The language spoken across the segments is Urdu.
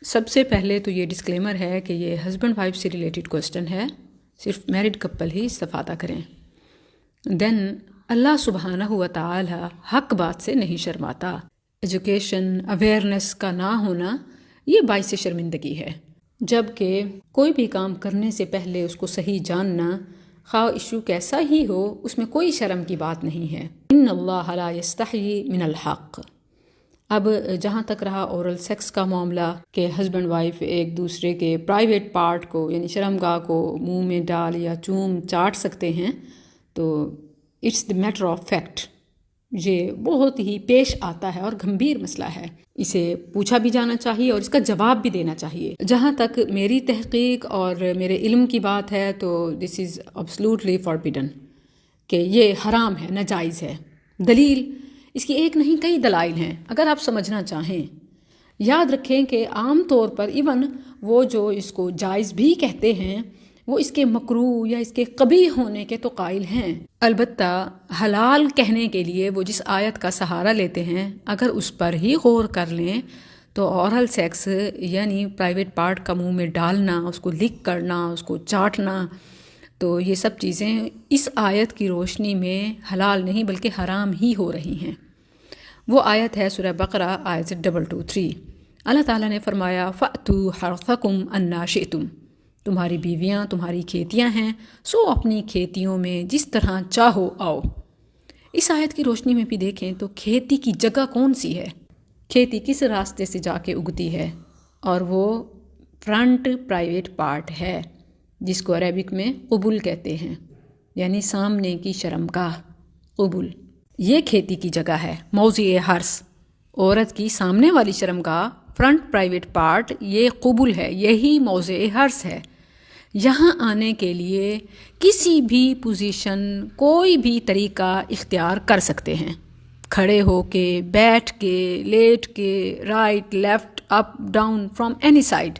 سب سے پہلے تو یہ ڈسکلیمر ہے کہ یہ ہسبینڈ وائف سے ریلیٹڈ کوسچن ہے، صرف میرڈ کپل ہی استفادہ کریں۔ دین اللہ سبحانہ و تعالی حق بات سے نہیں شرماتا۔ ایجوکیشن، اویئرنیس کا نہ ہونا یہ باعث شرمندگی ہے، جبکہ کوئی بھی کام کرنے سے پہلے اس کو صحیح جاننا، خواہ ایشو کیسا ہی ہو، اس میں کوئی شرم کی بات نہیں ہے۔ ان اللہ لا یستحیی من الحق۔ اب جہاں تک رہا اورل سیکس کا معاملہ کہ ہسبینڈ وائف ایک دوسرے کے پرائیویٹ پارٹ کو یعنی شرمگاہ کو منہ میں ڈال یا چوم چاٹ سکتے ہیں، تو it's the matter of fact, یہ بہت ہی پیش آتا ہے اور گھمبیر مسئلہ ہے۔ اسے پوچھا بھی جانا چاہیے اور اس کا جواب بھی دینا چاہیے۔ جہاں تک میری تحقیق اور میرے علم کی بات ہے تو دس از absolutely forbidden، کہ یہ حرام ہے، ناجائز ہے۔ دلیل اس کی ایک نہیں کئی دلائل ہیں، اگر آپ سمجھنا چاہیں۔ یاد رکھیں کہ عام طور پر ایون وہ جو اس کو جائز بھی کہتے ہیں، وہ اس کے مکروہ یا اس کے قبیح ہونے کے تو قائل ہیں۔ البتہ حلال کہنے کے لیے وہ جس آیت کا سہارا لیتے ہیں، اگر اس پر ہی غور کر لیں تو اورل سیکس یعنی پرائیویٹ پارٹ کا منہ میں ڈالنا، اس کو لک کرنا، اس کو چاٹنا، تو یہ سب چیزیں اس آیت کی روشنی میں حلال نہیں بلکہ حرام ہی ہو رہی ہیں۔ وہ آیت ہے سورہ بقرہ آیت 223۔ اللہ تعالیٰ نے فرمایا فَأْتُوا حَرْثَكُمْ أَنَّا شِئْتُمْ، تمہاری بیویاں تمہاری کھیتیاں ہیں، سو اپنی کھیتیوں میں جس طرح چاہو آؤ۔ اس آیت کی روشنی میں بھی دیکھیں تو کھیتی کی جگہ کون سی ہے، کھیتی کس راستے سے جا کے اگتی ہے، اور وہ فرنٹ پرائیویٹ پارٹ ہے، جس کو عربک میں قبل کہتے ہیں، یعنی سامنے کی شرمگاہ، قبل۔ یہ کھیتی کی جگہ ہے، موضع حرث، عورت کی سامنے والی شرمگاہ، فرنٹ پرائیویٹ پارٹ، یہ قبل ہے، یہی موضع حرث ہے۔ یہاں آنے کے لیے کسی بھی پوزیشن، کوئی بھی طریقہ اختیار کر سکتے ہیں، کھڑے ہو کے، بیٹھ کے، لیٹ کے، right, left, up, down, from any side,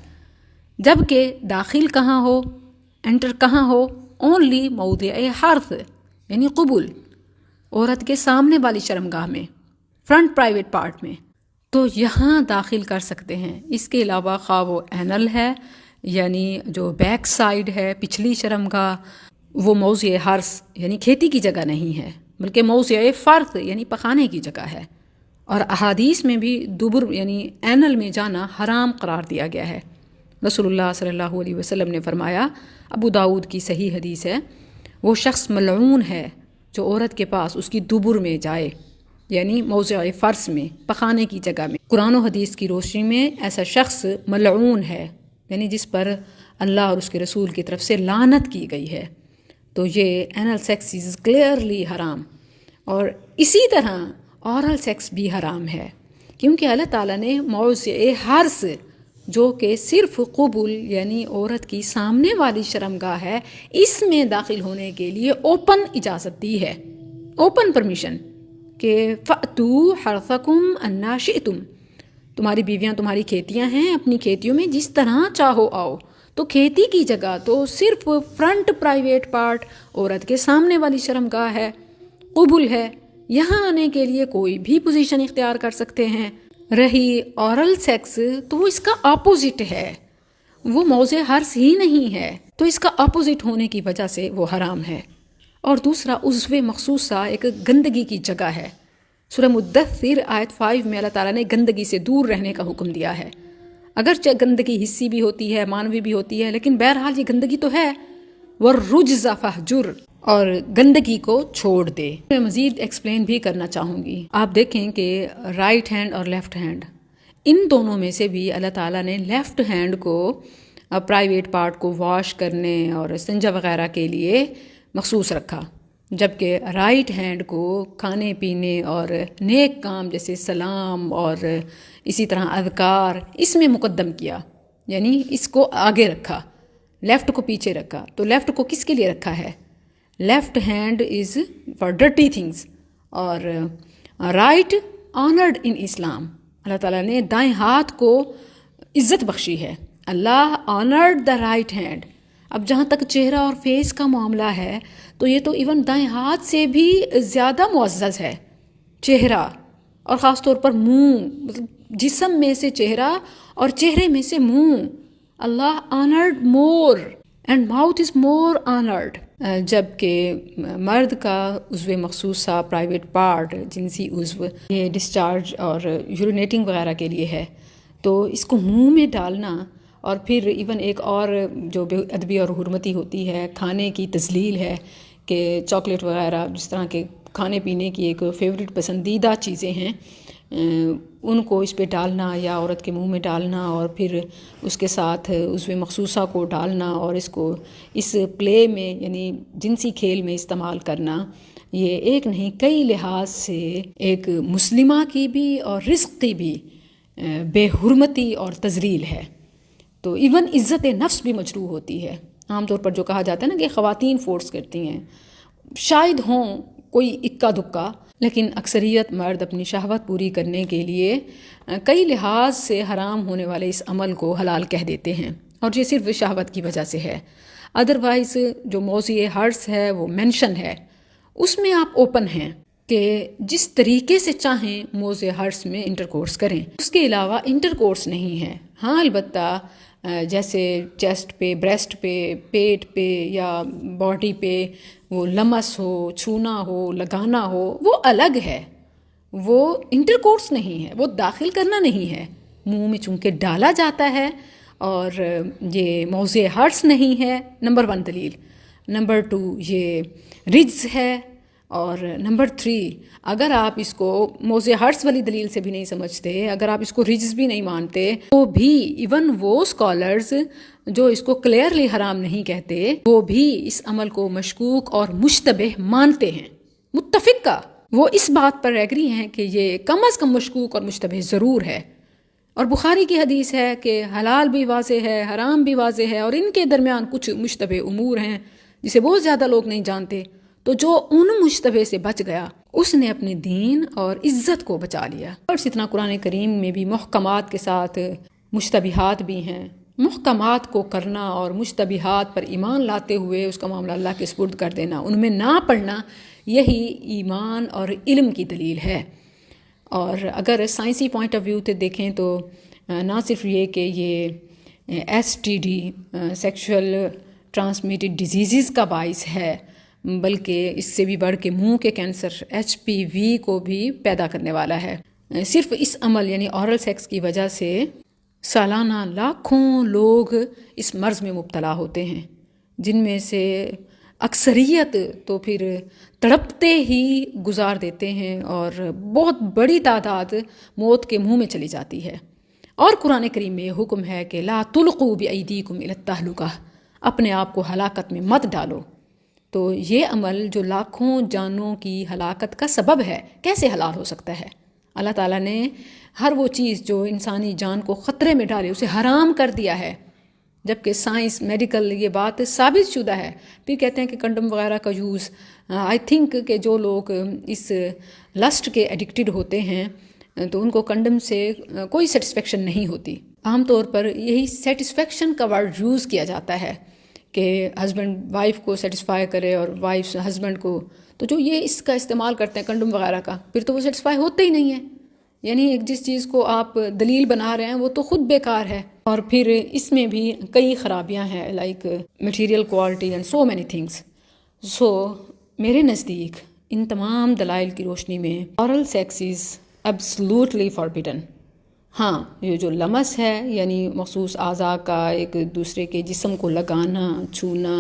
جبکہ داخل کہاں ہو، انٹر کہاں ہو، اونلی موضع حرث یعنی قبل، عورت کے سامنے والی شرمگاہ میں، فرنٹ پرائیویٹ پارٹ میں، تو یہاں داخل کر سکتے ہیں۔ اس کے علاوہ خواہ وہ اینل ہے یعنی جو بیک سائڈ ہے، پچھلی شرمگاہ، وہ موضع حرث یعنی کھیتی کی جگہ نہیں ہے بلکہ موضع فرث یعنی پخانے کی جگہ ہے۔ اور احادیث میں بھی دبر یعنی اینل میں جانا حرام قرار دیا گیا ہے۔ رسول اللہ صلی اللہ علیہ وسلم نے فرمایا، ابو داؤد کی صحیح حدیث ہے، وہ شخص ملعون ہے جو عورت کے پاس اس کی دبر میں جائے، یعنی موضع فرث میں، پخانے کی جگہ میں۔ قرآن و حدیث کی روشنی میں ایسا شخص ملعون ہے، یعنی جس پر اللہ اور اس کے رسول کی طرف سے لعنت کی گئی ہے۔ تو یہ اینل سیکس از کلیئرلی حرام، اور اسی طرح اورل سیکس بھی حرام ہے، کیونکہ اللہ تعالیٰ نے موضع حرث جو کہ صرف قبل یعنی عورت کی سامنے والی شرمگاہ ہے، اس میں داخل ہونے کے لیے اوپن اجازت دی ہے، اوپن پرمیشن، کہ فَأْتُوا حَرْثَكُمْ أَنَّا شِئْتُمْ، تمہاری بیویاں تمہاری کھیتیاں ہیں، اپنی کھیتیوں میں جس طرح چاہو آؤ۔ تو کھیتی کی جگہ تو صرف فرنٹ پرائیویٹ پارٹ، عورت کے سامنے والی شرمگاہ ہے، قبل ہے، یہاں آنے کے لیے کوئی بھی پوزیشن اختیار کر سکتے ہیں۔ رہی اورل سیکس تو وہ اس کا اپوزٹ ہے، وہ موضع حرث ہی نہیں ہے، تو اس کا اپوزٹ ہونے کی وجہ سے وہ حرام ہے۔ اور دوسرا عضو مخصوصہ ایک گندگی کی جگہ ہے۔ سورہ مدثر آیت 5 میں اللہ تعالیٰ نے گندگی سے دور رہنے کا حکم دیا ہے۔ اگرچہ گندگی حسی بھی ہوتی ہے، مانوی بھی ہوتی ہے، لیکن بہرحال یہ گندگی تو ہے۔ وَالرُّجْزَ فَاهْجُرْ، اور گندگی کو چھوڑ دے۔ میں مزید ایکسپلین بھی کرنا چاہوں گی۔ آپ دیکھیں کہ رائٹ ہینڈ اور لیفٹ ہینڈ، ان دونوں میں سے بھی اللہ تعالیٰ نے لیفٹ ہینڈ کو پرائیویٹ پارٹ کو واش کرنے اور استنجا وغیرہ کے لیے مخصوص رکھا، جبکہ رائٹ ہینڈ کو کھانے پینے اور نیک کام جیسے سلام اور اسی طرح اذکار، اس میں مقدم کیا، یعنی اس کو آگے رکھا، لیفٹ کو پیچھے رکھا۔ تو لیفٹ کو کس کے لیے رکھا ہے؟ Left hand is for dirty things, اور رائٹ آنرڈ ان اسلام۔ اللہ تعالیٰ نے دائیں ہاتھ کو عزت بخشی ہے، اللہ آنرڈ دا رائٹ ہینڈ۔ اب جہاں تک چہرہ اور فیس کا معاملہ ہے تو یہ تو ایون دائیں ہاتھ سے بھی زیادہ معزز ہے چہرہ، اور خاص طور پر منہ، مطلب جسم میں سے چہرہ اور چہرے میں سے منہ. اللہ honoured more and mouth is more honoured. جبکہ مرد کا عضو مخصوصہ پرائیویٹ پارٹ جنسی عضو یہ ڈسچارج اور یورینیٹنگ وغیرہ کے لیے ہے، تو اس کو منہ میں ڈالنا اور پھر ایون ایک اور جو بے ادبی اور حرمتی ہوتی ہے کھانے کی تذلیل ہے کہ چاکلیٹ وغیرہ جس طرح کے کھانے پینے کی ایک فیوریٹ پسندیدہ چیزیں ہیں ان کو اس پہ ڈالنا یا عورت کے منہ میں ڈالنا اور پھر اس کے ساتھ عضو مخصوصہ کو ڈالنا اور اس کو اس پلے میں یعنی جنسی کھیل میں استعمال کرنا، یہ ایک نہیں کئی لحاظ سے ایک مسلمہ کی بھی اور رزق کی بھی بے حرمتی اور تذلیل ہے. تو ایون عزت نفس بھی مجروح ہوتی ہے. عام طور پر جو کہا جاتا ہے نا کہ خواتین فورس کرتی ہیں، شاید ہوں کوئی اکا دکا، لیکن اکثریت مرد اپنی شہوت پوری کرنے کے لیے کئی لحاظ سے حرام ہونے والے اس عمل کو حلال کہہ دیتے ہیں، اور یہ صرف شہوت کی وجہ سے ہے. ادروائز جو موضوع حرص ہے وہ مینشن ہے، اس میں آپ اوپن ہیں کہ جس طریقے سے چاہیں موضوع حرص میں انٹرکورس کریں. اس کے علاوہ انٹرکورس نہیں ہے. ہاں البتہ جیسے چیسٹ پہ، بریسٹ پہ، پیٹ پہ یا باڈی پہ وہ لمس ہو، چھونا ہو، لگانا ہو، وہ الگ ہے، وہ انٹرکورس نہیں ہے، وہ داخل کرنا نہیں ہے. منہ میں چونکہ ڈالا جاتا ہے اور یہ موضوع حرص نہیں ہے، نمبر 1 دلیل. نمبر 2 یہ رجز ہے. اور نمبر 3 اگر آپ اس کو موضوع حرص والی دلیل سے بھی نہیں سمجھتے، اگر آپ اس کو رجز بھی نہیں مانتے، تو بھی ایون وہ اسکالرز جو اس کو کلیئرلی حرام نہیں کہتے، وہ بھی اس عمل کو مشکوک اور مشتبہ مانتے ہیں. متفق کا وہ اس بات پر ایگری ہیں کہ یہ کم از کم مشکوک اور مشتبہ ضرور ہے. اور بخاری کی حدیث ہے کہ حلال بھی واضح ہے، حرام بھی واضح ہے، اور ان کے درمیان کچھ مشتبہ امور ہیں جسے بہت زیادہ لوگ نہیں جانتے. تو جو ان مشتبہ سے بچ گیا اس نے اپنے دین اور عزت کو بچا لیا. اور اتنا قرآن کریم میں بھی محکمات کے ساتھ مشتبہات بھی ہیں. محکمات کو کرنا اور مشتبہات پر ایمان لاتے ہوئے اس کا معاملہ اللہ کے سپرد کر دینا، ان میں نہ پڑھنا، یہی ایمان اور علم کی دلیل ہے. اور اگر سائنسی پوائنٹ آف ویو سے دیکھیں تو نہ صرف یہ کہ یہ STD سیکشول ٹرانسمیٹڈ ڈیزیزز کا باعث ہے، بلکہ اس سے بھی بڑھ کے منہ کے کینسر HPV کو بھی پیدا کرنے والا ہے. صرف اس عمل یعنی اورل سیکس کی وجہ سے سالانہ لاکھوں لوگ اس مرض میں مبتلا ہوتے ہیں، جن میں سے اکثریت تو پھر تڑپتے ہی گزار دیتے ہیں اور بہت بڑی تعداد موت کے منہ میں چلی جاتی ہے. اور قرآن کریم میں یہ حکم ہے کہ لا تلقوا بأیدیکم الی التہلکہ، اپنے آپ کو ہلاکت میں مت ڈالو. تو یہ عمل جو لاکھوں جانوں کی ہلاکت کا سبب ہے، کیسے حلال ہو سکتا ہے؟ اللہ تعالیٰ نے ہر وہ چیز جو انسانی جان کو خطرے میں ڈالے اسے حرام کر دیا ہے، جبکہ سائنس میڈیکل یہ بات ثابت شدہ ہے. پھر کہتے ہیں کہ کنڈم وغیرہ کا یوز، آئی تھنک کہ جو لوگ اس لسٹ کے ایڈکٹڈ ہوتے ہیں تو ان کو کنڈم سے کوئی سیٹسفیکشن نہیں ہوتی. عام طور پر یہی سیٹسفیکشن کا ورڈ یوز کیا جاتا ہے کہ ہسبینڈ وائف کو سیٹسفائی کرے اور وائف ہسبینڈ کو. تو جو یہ اس کا استعمال کرتے ہیں کنڈم وغیرہ کا، پھر تو وہ سیٹسفائی ہوتے ہی نہیں ہیں. یعنی ایک جس چیز کو آپ دلیل بنا رہے ہیں وہ تو خود بیکار ہے. اور پھر اس میں بھی کئی خرابیاں ہیں، like material quality and so many things. So میرے نزدیک ان تمام دلائل کی روشنی میں oral sex is absolutely forbidden. ہاں یہ جو لمس ہے یعنی مخصوص اعضاء کا ایک دوسرے کے جسم کو لگانا، چھونا،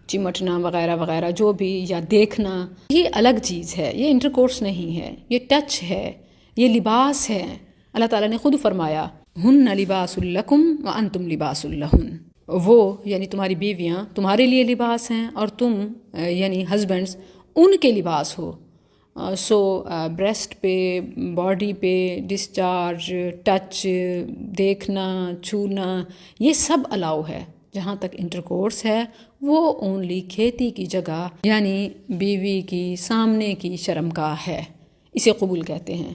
چمٹنا وغیرہ وغیرہ جو بھی، یا دیکھنا، یہ الگ چیز ہے. یہ انٹرکورس نہیں ہے، یہ ٹچ ہے، یہ لباس ہے. اللہ تعالیٰ نے خود فرمایا ہن لباس لکم وانتم لباس لہن. وہ یعنی تمہاری بیویاں تمہارے لیے لباس ہیں اور تم یعنی ہسبینڈز ان کے لباس ہو. سو بریسٹ پہ، باڈی پہ ڈسچارج، ٹچ، دیکھنا، چھونا، یہ سب الاؤ ہے. جہاں تک انٹرکورس ہے وہ اونلی کھیتی کی جگہ یعنی بیوی کی سامنے کی شرمگاہ ہے، اسے قبول کہتے ہیں.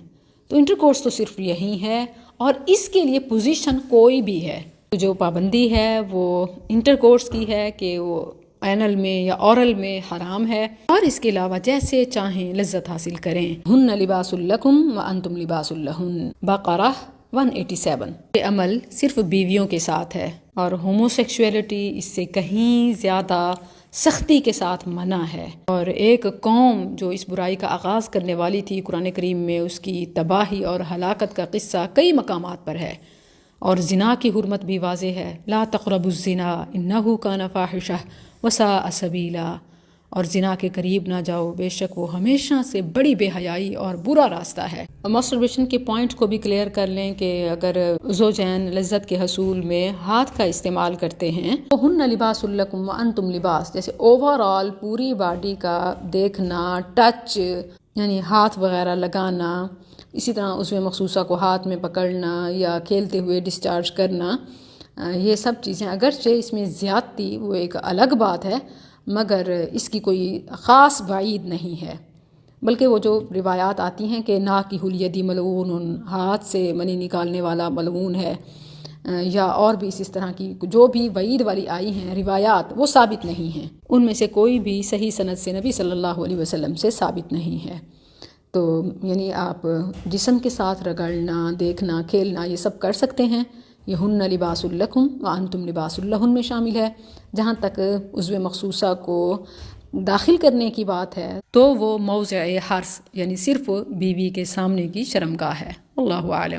تو انٹرکورس تو صرف یہی ہے، اور اس کے لیے پوزیشن کوئی بھی ہے. جو پابندی ہے وہ انٹرکورس کی ہے کہ وہ اینل میں یا اورل میں حرام ہے، اور اس کے علاوہ جیسے چاہیں لذت حاصل کریں. ہن لباس لکم وانتم لباس لہن. بقرہ 187۔ یہ عمل صرف بیویوں کے ساتھ ہے اور ہوموسیکشولیٹی اس سے کہیں زیادہ سختی کے ساتھ منع ہے، اور ایک قوم جو اس برائی کا آغاز کرنے والی تھی، قرآن کریم میں اس کی تباہی اور ہلاکت کا قصہ کئی مقامات پر ہے، اور زنا کی حرمت بھی واضح ہے، لا تقربوا الزنا انہ کان فاحشہ وساء سبیلا، اور زنا کے قریب نہ جاؤ، بے شک وہ ہمیشہ سے بڑی بے حیائی اور برا راستہ ہے۔ ماسٹربیشن کے پوائنٹ کو بھی کلیئر کر لیں کہ اگر زوجین لذت کے حصول میں ہاتھ کا استعمال کرتے ہیں تو ہن لباس لکم وانتم لباس، جیسے اوور آل پوری باڈی کا دیکھنا، ٹچ یعنی ہاتھ وغیرہ لگانا، اسی طرح عضو مخصوصہ کو ہاتھ میں پکڑنا یا کھیلتے ہوئے ڈسچارج کرنا، یہ سب چیزیں اگرچہ اس میں زیادتی وہ ایک الگ بات ہے، مگر اس کی کوئی خاص وعید نہیں ہے، بلکہ وہ جو روایات آتی ہیں کہ ناکح الیدی ملعون، ہاتھ سے منی نکالنے والا ملعون ہے، یا اور بھی اس طرح کی جو بھی وعید والی آئی ہیں روایات، وہ ثابت نہیں ہیں، ان میں سے کوئی بھی صحیح سند سے نبی صلی اللہ علیہ وسلم سے ثابت نہیں ہے۔ تو یعنی آپ جسم کے ساتھ رگڑنا، دیکھنا، کھیلنا یہ سب کر سکتے ہیں، یہ ہن لباس لکم وانتم لباس لہن میں شامل ہے۔ جہاں تک عضو مخصوصہ کو داخل کرنے کی بات ہے تو وہ موضع حرث یعنی صرف بیوی کے سامنے کی شرمگاہ ہے۔ اللہ عالم۔